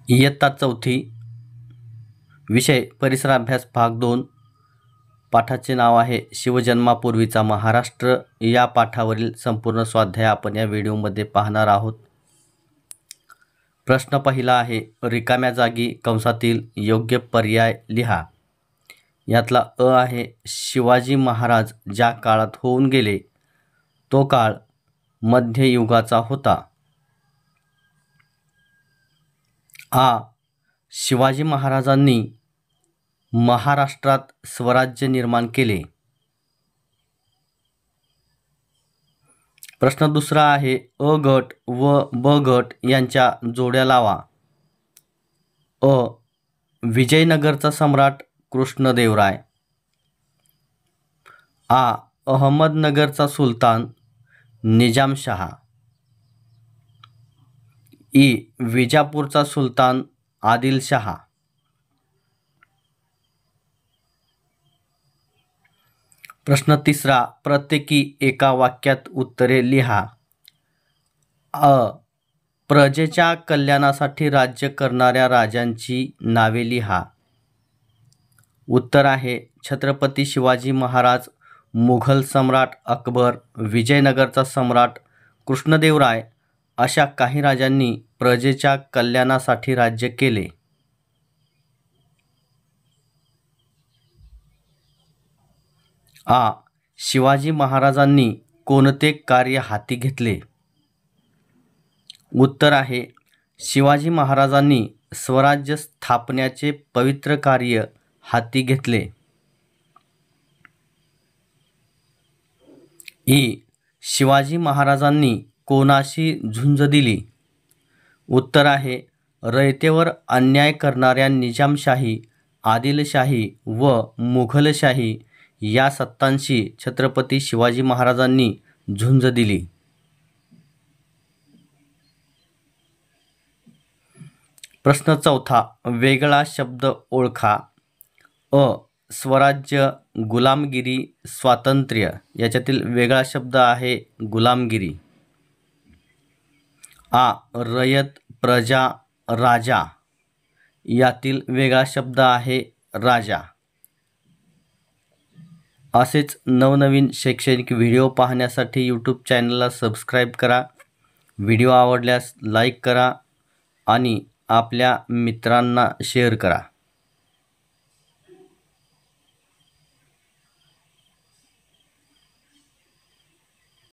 इयत्ता चौथी, विषय परिसर अभ्यास भाग 2. पाठाचे नाव आहे शिवजन्मापूर्वीचा महाराष्ट्र. या पाठावरील संपूर्ण स्वाध्याय आपण या व्हिडिओमध्ये पाहणार आहोत. प्रश्न पहिला आहे, रिकाम्या जागी कंसातील योग्य पर्याय लिहा. यातला अ आहे, शिवाजी महाराज ज्या काळात होऊन गेले तो काळ मध्ययुगाचा होता. आ, शिवाजी महाराजांनी महाराष्ट्रात स्वराज्य निर्माण केले. प्रश्न दुसरा आहे, अ गट व ब गट यांच्या जोड्या लावा. अ, विजयनगरचा सम्राट कृष्णदेवराय. आ, अहमदनगरचा सुलतान निजामशहा. ई, विजापूरचा सुलतान आदिलशहा. प्रश्न तिसरा, प्रत्येकी एका वाक्यात उत्तरे लिहा. अ, प्रजेच्या कल्याणासाठी राज्य करणाऱ्या राजांची नावे लिहा. उत्तर आहे छत्रपती शिवाजी महाराज, मुघल सम्राट अकबर, विजयनगरचा सम्राट कृष्णदेवराय अशा काही राजांनी प्रजेच्या कल्याणासाठी राज्य केले. आ, शिवाजी महाराजांनी कोणते कार्य हाती घेतले? उत्तर आहे शिवाजी महाराजांनी स्वराज्य स्थापण्याचे पवित्र कार्य हाती घेतले. ई, शिवाजी महाराजांनी कोणाशी झुंज दिली? उत्तर आहे रयतेवर अन्याय करणाऱ्या निजामशाही, आदिलशाही व मुघलशाही या सत्तांशी छत्रपती शिवाजी महाराजांनी झुंज दिली. प्रश्न चौथा, वेगळा शब्द ओळखा. अ, स्वराज्य, गुलामगिरी, स्वातंत्र्य याच्यातील वेगळा शब्द आहे गुलामगिरी. आ, रयत, प्रजा, राजा यातील वेगळा शब्द आहे राजा. असेच नवनवीन शैक्षणिक व्हिडिओ पाहण्यासाठी यूट्यूब चॅनलला सबस्क्राईब करा. व्हिडिओ आवडल्यास लाईक करा आणि आपल्या मित्रांना शेअर करा.